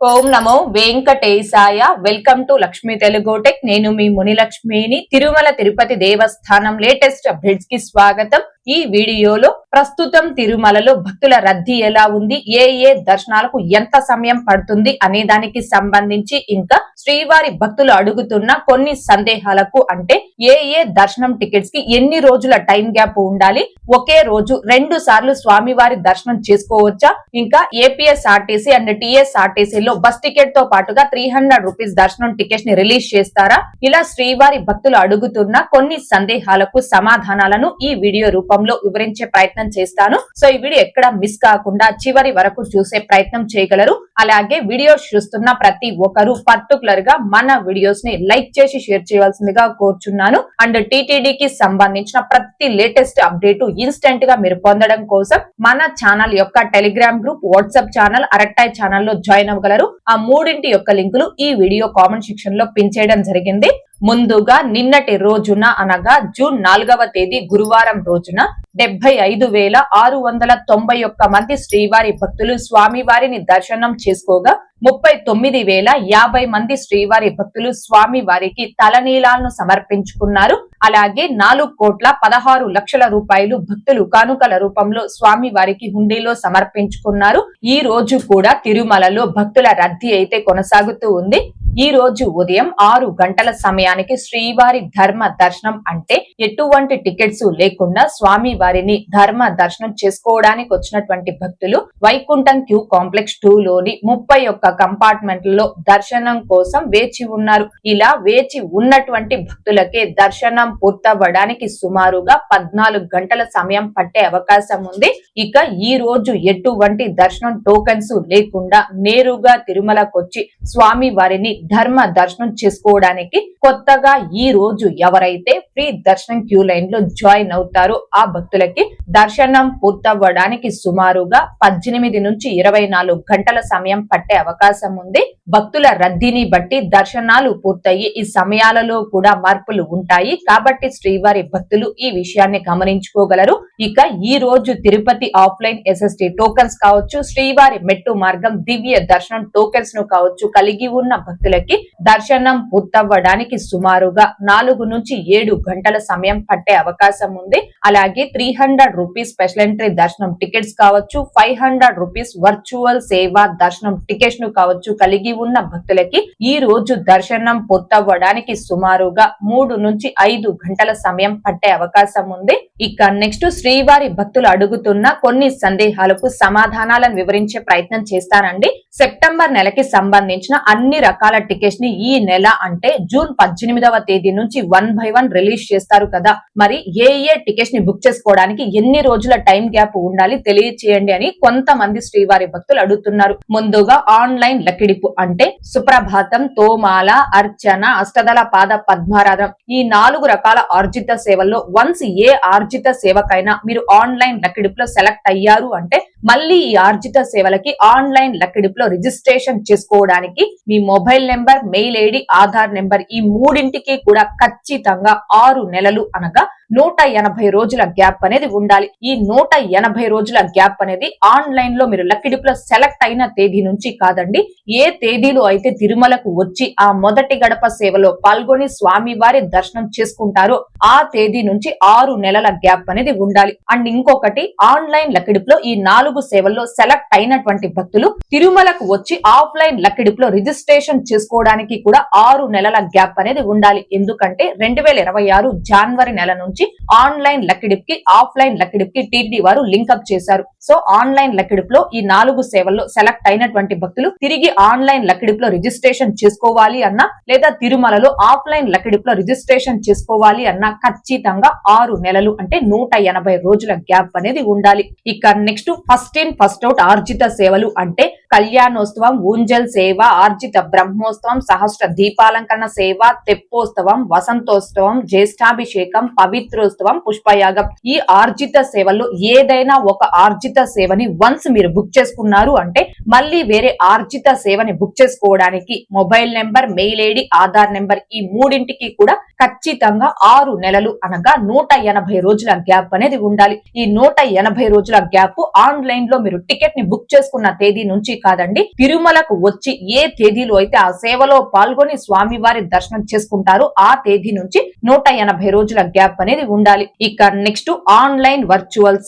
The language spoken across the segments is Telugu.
Om Namo Venkatesaya. Welcome to Lakshmi Telugu tech. నేను మీ మునిలక్ష్మిని. తిరుమల తిరుపతి దేవస్థానం లేటెస్ట్ అప్డేట్స్ కి స్వాగతం. ఈ వీడియోలో ప్రస్తుతం తిరుమలలో భక్తుల రద్దీ ఎలా ఉంది, ఏ దర్శనాలకు ఎంత సమయం పడుతుంది అనే దానికి సంబంధించి, ఇంకా శ్రీవారి భక్తులు అడుగుతున్న కొన్ని సందేహాలకు, అంటే ఏ దర్శనం టికెట్స్ కి ఎన్ని రోజుల టైం గ్యాప్ ఉండాలి, ఒకే రోజు 2 సార్లు స్వామివారి దర్శనం చేసుకోవచ్చా, ఇంకా ఏపీఎస్ఆర్టీసీ అండ్ టీఎస్ఆర్టీసీ లో బస్ టికెట్ తో పాటుగా 300 రూపీస్ దర్శనం టికెట్స్ ని రిలీజ్ చేస్తారా, ఇలా శ్రీవారి భక్తులు అడుగుతున్న కొన్ని సందేహాలకు సమాధానాలను ఈ వీడియో రూపంలో వివరించే ప్రయత్నం చేస్తాను. సో ఈ వీడియో ఎక్కడ మిస్ కాకుండా చివరి వరకు చూసే ప్రయత్నం చేయగలరు. అలాగే వీడియో చూస్తున్న ప్రతి ఒక్కరు పర్టికులర్ గా మన వీడియోస్ ని లైక్ చేసి షేర్ చేయవలసిందిగా కోరుచున్నాను. అండ్ టీటీడీకి సంబంధించిన ప్రతి లేటెస్ట్ అప్డేట్ ఇన్స్టెంట్ గా మీరు పొందడం కోసం మన ఛానల్ యొక్క Telegram group, WhatsApp channel, Arattai channel లో జాయిన్ అవ్వగలరు. ఆ మూడింటి యొక్క లింకులు ఈ వీడియో కామెంట్ సెక్షన్ లో పిన్ చేయడం జరిగింది. ముందుగా నిన్నటి రోజున, అనగా జూన్ 4వ తేదీ గురువారం రోజున 75,691 మంది శ్రీవారి భక్తులు స్వామివారిని దర్శనం చేసుకోగా 39,050 మంది శ్రీవారి భక్తులు స్వామివారికి తలనీలాలను సమర్పించుకున్నారు. అలాగే 4,16,00,000 రూపాయలు భక్తులు కానుకల రూపంలో స్వామివారికి హుండీలో సమర్పించుకున్నారు. ఈ రోజు కూడా తిరుమలలో భక్తుల రద్దీ అయితే కొనసాగుతూ ఉంది. ఈ రోజు ఉదయం 6 గంటల సమయానికి శ్రీవారి ధర్మ దర్శనం, అంటే ఎటువంటి టికెట్స్ లేకుండా స్వామి వారిని ధర్మ దర్శనం చేసుకోవడానికి వచ్చినటువంటి భక్తులు వైకుంఠం క్యూ కాంప్లెక్స్ 2 లోని 31 కంపార్ట్మెంట్లలో దర్శనం కోసం వేచి ఉన్నారు. ఇలా వేచి ఉన్నటువంటి భక్తులకే దర్శనం పూర్తవ్వడానికి సుమారుగా 14 గంటల సమయం పట్టే అవకాశం ఉంది. ఇక ఈ రోజు ఎటువంటి దర్శనం టోకెన్స్ లేకుండా నేరుగా తిరుమలకొచ్చి స్వామి వారిని ధర్మ దర్శనం చేసుకోవడానికి కొత్తగా ఈ రోజు ఎవరైతే ఫ్రీ దర్శనం క్యూ లైన్ లో జాయిన్ అవుతారో ఆ భక్తులకి దర్శనం పూర్తవ్వడానికి సుమారుగా 18 నుంచి 24 గంటల సమయం పట్టే అవకాశం ఉంది. భక్తుల రద్దీని బట్టి దర్శనాలు పూర్తయ్యి ఈ సమయాలలో కూడా మార్పులు ఉంటాయి. కాబట్టి శ్రీవారి భక్తులు ఈ విషయాన్ని గమనించుకోగలరు. ఇక ఈ రోజు తిరుపతి ఆఫ్లైన్ ఎస్ఎస్టీ టోకెన్స్ కావచ్చు, శ్రీవారి మెట్టు మార్గం దివ్య దర్శనం టోకెన్స్ ను కావచ్చు కలిగి ఉన్న భక్తులకి దర్శనం పూర్తవ్వడానికి సుమారుగా 4 నుంచి 7 గంటల సమయం పట్టే అవకాశం ఉంది. అలాగే 300 రూపీస్ స్పెషల్ ఎంట్రీ దర్శనం టికెట్స్ కావచ్చు, 500 రూపీస్ వర్చువల్ సేవా దర్శనం టికెట్స్ ను కావచ్చు కలిగి ఉన్న భక్తులకి ఈ రోజు దర్శనం పూర్తవ్వడానికి సుమారుగా 3 నుంచి 5 గంటల సమయం పట్టే అవకాశం ఉంది. ఇక నెక్స్ట్ శ్రీవారి భక్తులు అడుగుతున్న కొన్ని సందేహాలకు సమాధానాలను వివరించే ప్రయత్నం చేస్తానండి. సెప్టెంబర్ నెలకి సంబంధించిన అన్ని రకాల టికెట్స్ ని ఈ నెల, అంటే జూన్ 18వ తేదీ నుంచి 1 by 1 రిలీజ్ చేస్తారు కదా, మరి ఏ టికెట్స్ ని బుక్ చేసుకోవడానికి ఎన్ని రోజుల టైం గ్యాప్ ఉండాలి తెలియచేయండి అని కొంతమంది శ్రీవారి భక్తులు అడుగుతున్నారు. ముందుగా ఆన్లైన్ లకిడిపు, అంటే సుప్రభాతం, తోమాల, అర్చన, అష్టదళ పాద పద్మారాధం, ఈ 4 రకాల ఆర్జిత సేవల్లో వన్స్ ఏ ఆర్జిత సేవకైనా మీరు ఆన్లైన్ లకిడిపులో సెలెక్ట్ అయ్యారు అంటే మళ్ళీ ఈ ఆర్జిత సేవలకి ఆన్లైన్ లకిడిపులో రిజిస్ట్రేషన్ చేసుకోవడానికి మీ mobile number, mail ID, Aadhaar number, ఈ మూడింటికి కూడా ఖచ్చితంగా 6 నెలలు అనగా 180 రోజుల గ్యాప్ అనేది ఉండాలి. ఈ 180 రోజుల గ్యాప్ అనేది ఆన్లైన్ లో మీరు లక్కిడిపులో సెలెక్ట్ అయిన తేదీ నుంచి కాదండి, ఏ తేదీలో అయితే తిరుమలకు వచ్చి ఆ మొదటి గడప సేవలో పాల్గొని స్వామి వారి దర్శనం చేసుకుంటారో ఆ తేదీ నుంచి 6 నెలల గ్యాప్ అనేది ఉండాలి. అండ్ ఇంకొకటి, ఆన్లైన్ లక్కిడిపులో ఈ 4 సేవల్లో సెలెక్ట్ అయినటువంటి భక్తులు తిరుమలకు వచ్చి ఆఫ్లైన్ లక్కిడిపులో రిజిస్ట్రేషన్ చేసుకోవడానికి కూడా 6 నెలల గ్యాప్ అనేది ఉండాలి. ఎందుకంటే 2026 జనవరి నెల నుంచి ఆన్లైన్ లక్కిడిప్ కి, ఆఫ్లైన్ లక్కిడిప్ కి టీటీడీ వారు లింకప్ చేశారు. సో ఆన్లైన్ లక్కిడిప్ లో ఈ 4 సేవల్లో సెలెక్ట్ అయినటువంటి భక్తులు తిరిగి ఆన్లైన్ లక్కిడిప్ లో రిజిస్ట్రేషన్ చేసుకోవాలి అన్నా, లేదా తిరుమలలో ఆఫ్లైన్ లక్కిడిప్ లో రిజిస్ట్రేషన్ చేసుకోవాలి అన్నా ఖచ్చితంగా 6 నెలలు, అంటే 180 రోజుల గ్యాప్ అనేది ఉండాలి. ఇక next first in first out ఆర్జిత సేవలు, అంటే కళ్యాణోత్సవం, ఊంజల్ సేవ, ఆర్జిత బ్రహ్మోత్సవం, సహస్ర దీపాలంకరణ సేవ, తెప్పోత్సవం, వసంతోత్సవం, జ్యేష్ఠాభిషేకం, పవిత్రోత్సవం, పుష్పయాగం, ఈ ఆర్జిత సేవల్లో ఏదైనా ఒక ఆర్జిత సేవని వన్స్ మీరు బుక్ చేసుకున్నారు అంటే మళ్ళీ వేరే ఆర్జిత సేవని బుక్ చేసుకోవడానికి mobile number, mail ID, Aadhaar number, ఈ మూడింటికి కూడా ఖచ్చితంగా 6 నెలలు అనగా 180 రోజుల గ్యాప్ అనేది ఉండాలి. ఈ 180 రోజుల గ్యాప్ ఆన్లైన్ లో మీరు టికెట్ ని బుక్ చేసుకున్న తేదీ నుంచి కాదండి, తిరుమలకు వచ్చి ఏ తేదీలో అయితే ఆ సేవలో పాల్గొని స్వామివారి దర్శనం చేసుకుంటారో ఆ తేదీ నుంచి 180 రోజుల గ్యాప్ అనేది ఉండాలి. ఇక నెక్స్ట్ ఆన్లైన్ వర్చువల్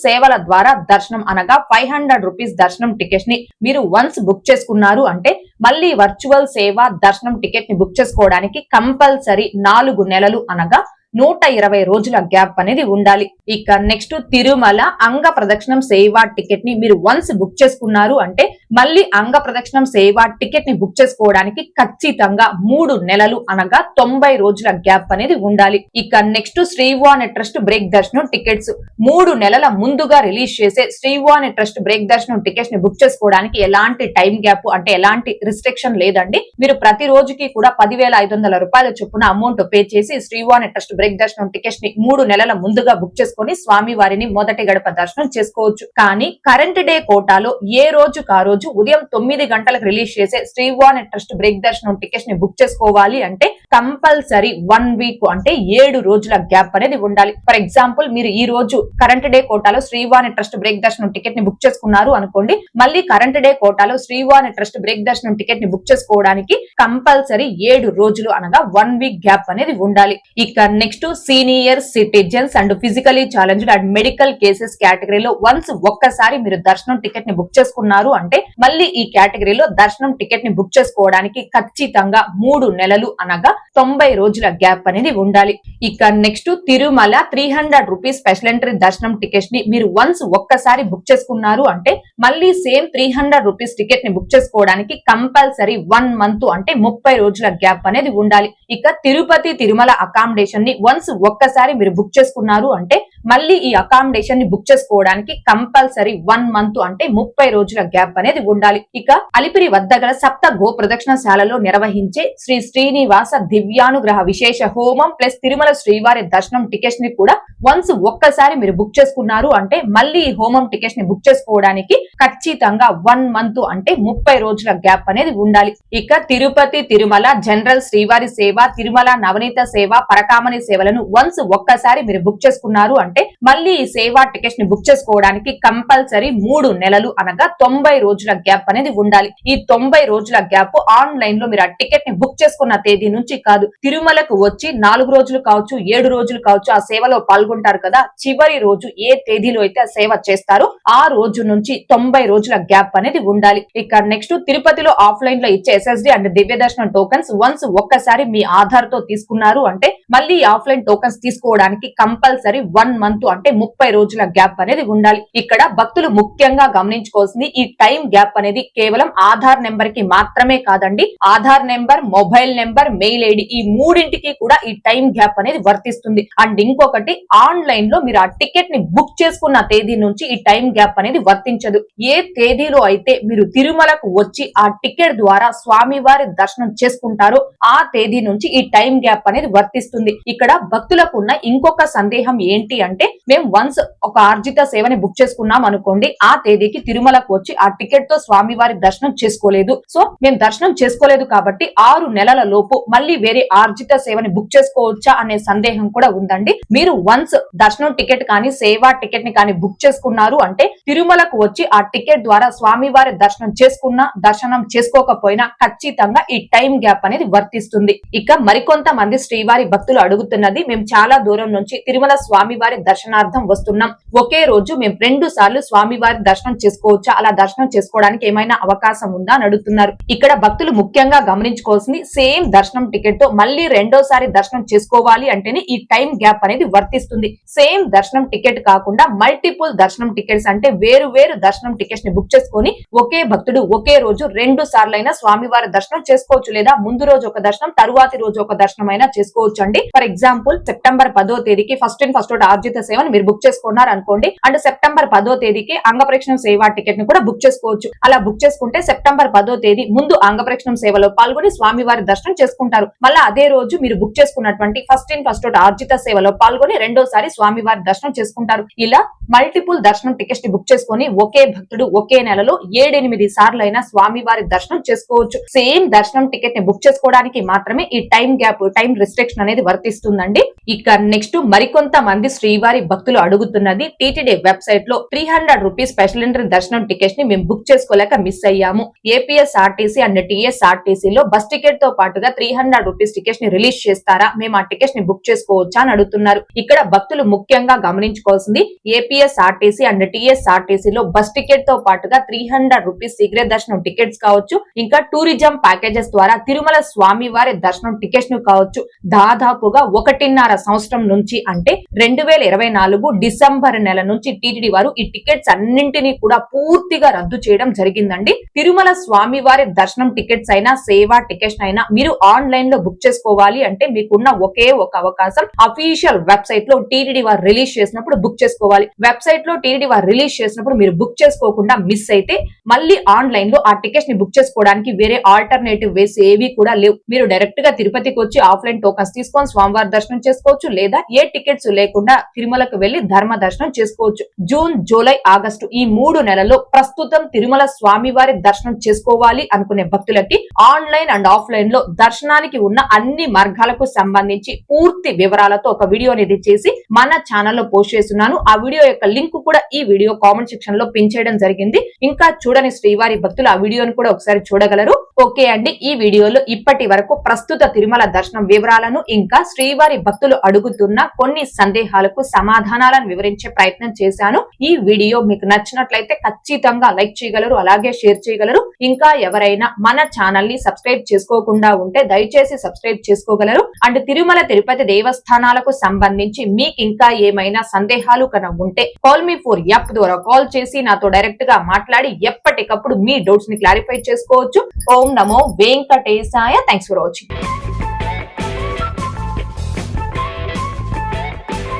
సేవల ద్వారా దర్శనం అనగా 500 రూపీస్ దర్శనం టికెట్ ని మీరు వన్స్ బుక్ చేసుకున్నారు అంటే మళ్ళీ వర్చువల్ సేవ దర్శనం టికెట్ ని బుక్ చేసుకోవడానికి కంపల్సరీ 4 నెలలు అనగా 120 రోజుల గ్యాప్ అనేది ఉండాలి. ఇక నెక్స్ట్ తిరుమల అంగ ప్రదక్షిణం సేవా టికెట్ ని మీరు వన్స్ బుక్ చేసుకున్నారు అంటే మళ్ళీ అంగ ప్రదక్షిణం సేవా టికెట్ ని బుక్ చేసుకోవడానికి ఖచ్చితంగా 3 నెలలు అనగా 90 రోజుల గ్యాప్ అనేది ఉండాలి. ఇక నెక్స్ట్ శ్రీవాణి ట్రస్ట్ బ్రేక్ దర్శనం టికెట్స్ 3 నెలల ముందుగా రిలీజ్ చేసే శ్రీవాణి ట్రస్ట్ బ్రేక్ దర్శనం టికెట్స్ ని బుక్ చేసుకోవడానికి ఎలాంటి టైం గ్యాప్ అంటే ఎలాంటి రిస్ట్రిక్షన్ లేదండి. మీరు ప్రతి రోజుకి కూడా 10,500 రూపాయల చొప్పున అమౌంట్ పే చేసి శ్రీవాణి ట్రస్ట్ బ్రేక్ దర్శనం టికెట్స్ ని 3 నెలల ముందుగా బుక్ చేసుకుని స్వామి వారిని మొదటి గడప దర్శనం చేసుకోవచ్చు. కానీ కరెంట్ డే కోటాలో ఏ రోజుకు ఆ రోజు ఉదయం 9 గంటలకు రిలీజ్ చేసే శ్రీవాణి ట్రస్ట్ బ్రేక్ దర్శనం టికెట్స్ ని బుక్ చేసుకోవాలి అంటే కంపల్సరీ 1 వీక్ అంటే 7 రోజుల గ్యాప్ అనేది ఉండాలి. ఫర్ ఎగ్జాంపుల్ మీరు ఈ రోజు కరెంట్ డే కోటాలో శ్రీవాణి ట్రస్ట్ బ్రేక్ దర్శనం టికెట్ ని బుక్ చేసుకున్నారు అనుకోండి, మళ్ళీ కరెంట్ డే కోటాలో శ్రీవాణి ట్రస్ట్ బ్రేక్ దర్శనం టికెట్ ని బుక్ చేసుకోవడానికి కంపల్సరీ 7 రోజులు అనగా 1 వీక్ గ్యాప్ అనేది ఉండాలి. ఇక next senior citizens and physically challenged and medical cases కేటగిరీలో వన్స్ ఒక్కసారి మీరు దర్శనం టికెట్ ని బుక్ చేసుకున్నారు అంటే మళ్ళీ ఈ కేటగిరీలో దర్శనం టికెట్ ని బుక్ చేసుకోవడానికి ఖచ్చితంగా 3 నెలలు అనగా 90 రోజుల గ్యాప్ అనేది ఉండాలి. ఇక next Tirumala 300 rupees special entry దర్శనం టికెట్ ని మీరు వన్స్ ఒక్కసారి బుక్ చేసుకున్నారు అంటే మళ్ళీ సేమ్ 300 రూపీస్ టికెట్ ని బుక్ చేసుకోవడానికి కంపల్సరీ 1 మంత్ అంటే 30 రోజుల గ్యాప్ అనేది ఉండాలి. ఇక తిరుపతి తిరుమల అకామిడేషన్ ని వన్స్ ఒక్కసారి మీరు బుక్ చేసుకున్నారు అంటే మళ్ళీ ఈ అకామిడేషన్ ని బుక్ చేసుకోవడానికి కంపల్సరీ 1 మంత్ అంటే 30 రోజుల గ్యాప్ అనేది ఉండాలి. ఇక అలిపిరి వద్ద గల సప్త గో ప్రదక్షిణశాలలో నిర్వహించే శ్రీ శ్రీనివాస దివ్యానుగ్రహ విశేష హోమం ప్లస్ తిరుమల శ్రీవారి దర్శనం టికెట్స్ ని కూడా వన్స్ ఒక్కసారి మీరు బుక్ చేసుకున్నారు అంటే మళ్ళీ ఈ హోమం టికెట్స్ ని బుక్ చేసుకోవడానికి ఖచ్చితంగా 1 మంత్ అంటే 30 రోజుల గ్యాప్ అనేది ఉండాలి. ఇక తిరుపతి తిరుమల జనరల్ శ్రీవారి సేవ తిరుమల నవనీత సేవ పరకామణి సేవలను వన్స్ ఒక్కసారి మీరు బుక్ చేసుకున్నారు అంటే మళ్ళీ ఈ సేవా టికెట్స్ ని బుక్ చేసుకోవడానికి కంపల్సరీ 3 నెలలు అనగా 90 రోజుల గ్యాప్ అనేది ఉండాలి. ఈ 90 రోజుల గ్యాప్ ఆన్లైన్ లో మీరు ఆ టికెట్ ని బుక్ చేసుకున్న తేదీ నుంచి కాదు, తిరుమలకు వచ్చి 4 రోజులు కావచ్చు 7 రోజులు కావచ్చు ఆ సేవలో పాల్గొంటారు కదా, చివరి రోజు ఏ తేదీలో అయితే ఆ సేవ చేస్తారో ఆ రోజు నుంచి 90 రోజుల గ్యాప్ అనేది ఉండాలి. ఇక నెక్స్ట్ తిరుపతిలో ఆఫ్లైన్ లో ఇచ్చే SSD అండ్ దివ్య దర్శనం టోకెన్స్ వన్స్ ఒక్కసారి మీ ఆధార్ తో తీసుకున్నారు అంటే మళ్ళీ ఆఫ్లైన్ టోకెన్స్ తీసుకోవడానికి కంపల్సరీ 1 మంత్ అంటే 30 రోజుల గ్యాప్ అనేది ఉండాలి. ఇక్కడ భక్తులు ముఖ్యంగా గమనించుకోవాల్సింది ఈ టైం గ్యాప్ అనేది కేవలం ఆధార్ నెంబర్ కి మాత్రమే కాదండి, Aadhaar number mobile number mail ID ఈ మూడింటికి కూడా ఈ టైం గ్యాప్ అనేది వర్తిస్తుంది. అండ్ ఇంకొకటి ఆన్లైన్ లో మీరు ఆ టికెట్ ని బుక్ చేసుకున్న తేదీ నుంచి ఈ టైం గ్యాప్ అనేది వర్తించదు. ఏ తేదీలో అయితే మీరు తిరుమలకు వచ్చి ఆ టికెట్ ద్వారా స్వామివారి దర్శనం చేసుకుంటారో ఆ తేదీ నుంచి ఈ టైం గ్యాప్ అనేది వర్తిస్తుంది. ఇక్కడ భక్తులకు ఉన్న ఇంకొక సందేహం ఏంటి అంటే మేము వన్స్ ఒక ఆర్జిత సేవని బుక్ చేసుకున్నాం అనుకోండి, ఆ తేదీకి తిరుమలకు వచ్చి ఆ టికెట్ తో స్వామివారి దర్శనం చేసుకోలేదు, సో మేము దర్శనం చేసుకోలేదు కాబట్టి 6 నెలల లోపు మళ్ళీ వేరే ఆర్జిత సేవని బుక్ చేసుకోవచ్చా అనే సందేహం కూడా ఉందండి. మీరు వన్స్ దర్శనం టికెట్ కానీ సేవా టికెట్ ని కానీ బుక్ చేసుకున్నారు అంటే తిరుమలకు వచ్చి ఆ టికెట్ ద్వారా స్వామివారి దర్శనం చేసుకున్నా దర్శనం చేసుకోకపోయినా ఖచ్చితంగా ఈ టైం గ్యాప్ అనేది వర్తిస్తుంది. ఇక మరికొంతమంది శ్రీవారి భక్తులు అడుగుతున్నది, మేము చాలా దూరం నుంచి తిరుమల స్వామివారి దర్శనార్థం వస్తున్నాం, ఒకే రోజు మేము 2 సార్లు స్వామివారి దర్శనం చేసుకోవచ్చా, అలా దర్శనం చేసుకోవడానికి ఏమైనా అవకాశం ఉందా అని అడుగుతున్నారు. ఇక్కడ భక్తులు ముఖ్యంగా గమనించుకోవాల్సింది సేమ్ దర్శనం టికెట్ తో మళ్ళీ రెండోసారి దర్శనం చేసుకోవాలి అంటేనే ఈ టైం గ్యాప్ అనేది వర్తిస్తుంది. సేమ్ దర్శనం టికెట్ కాకుండా మల్టిపుల్ దర్శనం టికెట్స్ అంటే వేరు వేరు దర్శనం టికెట్స్ ని బుక్ చేసుకొని ఒకే భక్తుడు ఒకే రోజు 2 సార్లైనా స్వామివారి దర్శనం చేసుకోవచ్చు, లేదా ముందు రోజు ఒక దర్శనం తరువాతి రోజు ఒక దర్శనం అయినా చేసుకోవచ్చు అండి. ఫర్ ఎగ్జాంపుల్ సెప్టెంబర్ 10వ తేదీకి ఫస్ట్ ఇన్ ఫస్ట్ అవుట్ ఆర్జిత సేవని మీరు బుక్ చేసుకున్నారు అనుకోండి, అండ్ సెప్టెంబర్ 10వ తేదీకి అంగప్రక్షణం సేవా టికెట్ ని కూడా బుక్ చేసుకోవచ్చు. అలా బుక్ చేసుకుంటే సెప్టెంబర్ 10వ తేదీ ముందు అంగప్రక్షణం సేవలో పాల్గొని స్వామివారి దర్శనం చేసుకుంటారు, మళ్ళీ అదే రోజు మీరు బుక్ చేసుకున్నటువంటి ఫస్ట్ ఇన్ ఫస్ట్ అవుట్ ఆర్జిత సేవలో పాల్గొని రెండోసారి స్వామివారి దర్శనం చేసుకుంటారు. ఇలా మల్టిపుల్ దర్శనం టికెట్స్ ని బుక్ చేసుకుని ఒకే భక్తుడు ఒకే నెలలో 7-8 సార్లు అయినా స్వామివారి దర్శనం చేసుకోవచ్చు. సేమ్ దర్శనం టికెట్ ని బుక్ చేసుకోవడానికి మాత్రమే ఈ టైం గ్యాప్ టైం రిస్ట్రిక్షన్ అనేది వర్తిస్తుందండి. ఇక నెక్స్ట్ మరికొంత మంది శ్రీవారి భక్తులు అడుగుతున్నది, టీటీడీ వెబ్సైట్ లో 300 రూపీస్ స్పెషల్ ఎంట్రీ దర్శనం టికెట్స్ ని మేము బుక్ చేసుకోలేక మిస్ అయ్యాము. ఏపీఎస్ఆర్టీసీ అండ్ టీఎస్ఆర్టీసీ లో బస్ టికెట్ తో పాటుగా 300 రూపీస్ టికెట్స్ ని రిలీజ్ చేస్తారా, మేము ఆ టికెట్స్ ని బుక్ చేసుకోవచ్చా అని అడుగుతున్నారు. ఇక్కడ భక్తులు ముఖ్యంగా గమనించుకోవాల్సింది, ఏపీఎస్ఆర్టీసీ అండ్ టీఎస్ఆర్టీసీ లో బస్ టికెట్ తో పాటుగా 300 రూపీస్ శీఘ్ర దర్శనం టికెట్స్ కావచ్చు, ఇంకా టూరిజం ప్యాకేజెస్ ద్వారా తిరుమల స్వామి వారి దర్శనం టికెట్స్ ను కావచ్చు, దాదాపుగా 1.5 సంవత్సరం నుంచి అంటే 2024 డిసెంబర్ నెల నుంచి టీటీడీ వారు ఈ టికెట్స్ అన్నింటినీ కూడా పూర్తిగా రద్దు చేయడం జరిగిందండి. తిరుమల స్వామి వారి దర్శనం టికెట్స్ అయినా సేవా టికెట్స్ అయినా మీరు ఆన్లైన్ లో బుక్ చేసుకోవాలి అంటే మీకున్న ఒకే ఒక అవకాశం అఫీషియల్ వెబ్సైట్ లో టీటీడీ వారు రిలీజ్ చేసినప్పుడు బుక్ చేసుకోవాలి. వెబ్సైట్ లో టీటీడీ వారు రిలీజ్ చేసినప్పుడు మీరు బుక్ చేసుకోకుండా మిస్ అయితే మళ్ళీ ఆన్లైన్ లో ఆ టికెట్స్ ని బుక్ చేసుకోవడానికి వేరే ఆల్టర్నేటివ్ వేస్ ఏవి కూడా లేవు. మీరు డైరెక్ట్ గా తిరుపతికి వచ్చి ఆఫ్లైన్ టోకన్స్ తీసుకొని స్వామివారి దర్శనం చేసుకోవచ్చు, లేదా ఏ టికెట్స్ లేకుండా తిరుమలకు వెళ్లి ధర్మ దర్శనం చేసుకోవచ్చు. జూన్, జూలై, ఆగస్టు ఈ 3 నెలల్లో ప్రస్తుతం తిరుమల స్వామివారి దర్శనం చేసుకోవాలి అనుకునే భక్తులకి ఆన్లైన్ అండ్ ఆఫ్లైన్ లో దర్శనానికి ఉన్న అన్ని మార్గాలకు సంబంధించి పూర్తి వివరాలతో ఒక వీడియో అనేది చేసి మన ఛానల్లో పోస్ట్ చేస్తున్నాను. ఆ వీడియో యొక్క లింక్ కూడా ఈ వీడియో కామెంట్ సెక్షన్ లో పిన్ చేయడం జరిగింది. ఇంకా చూడని శ్రీవారి భక్తులు ఆ వీడియోను కూడా ఒకసారి చూడగలరు. ఓకే అండి, ఈ వీడియోలో ఇప్పటి వరకు ప్రస్తుత తిరుమల దర్శనం వివరాలను ఇంకా శ్రీవారి భక్తులు అడుగుతున్న కొన్ని సందేహాలకు సమాధానాలను వివరించే ప్రయత్నం చేశాను. ఈ వీడియో మీకు నచ్చినట్లయితే ఖచ్చితంగా లైక్ చేయగలరు, అలాగే షేర్ చేయగలరు. ఇంకా ఎవరైనా మన ఛానల్ ని సబ్స్క్రైబ్ చేసుకోకుండా ఉంటే దయచేసి సబ్స్క్రైబ్ చేసుకోగలరు. అండ్ తిరుమల తిరుపతి దేవస్థానాలకు సంబంధించి మీకు ఇంకా ఏమైనా సందేహాలు కనుక ఉంటే కాల్ మీ ఫోర్ యాప్ ద్వారా కాల్ చేసి నాతో డైరెక్ట్ గా మాట్లాడి ఎప్పటికప్పుడు మీ డౌట్స్ ని క్లారిఫై చేసుకోవచ్చు. ఓం నమో వెంకటేశాయ. Thanks for watching.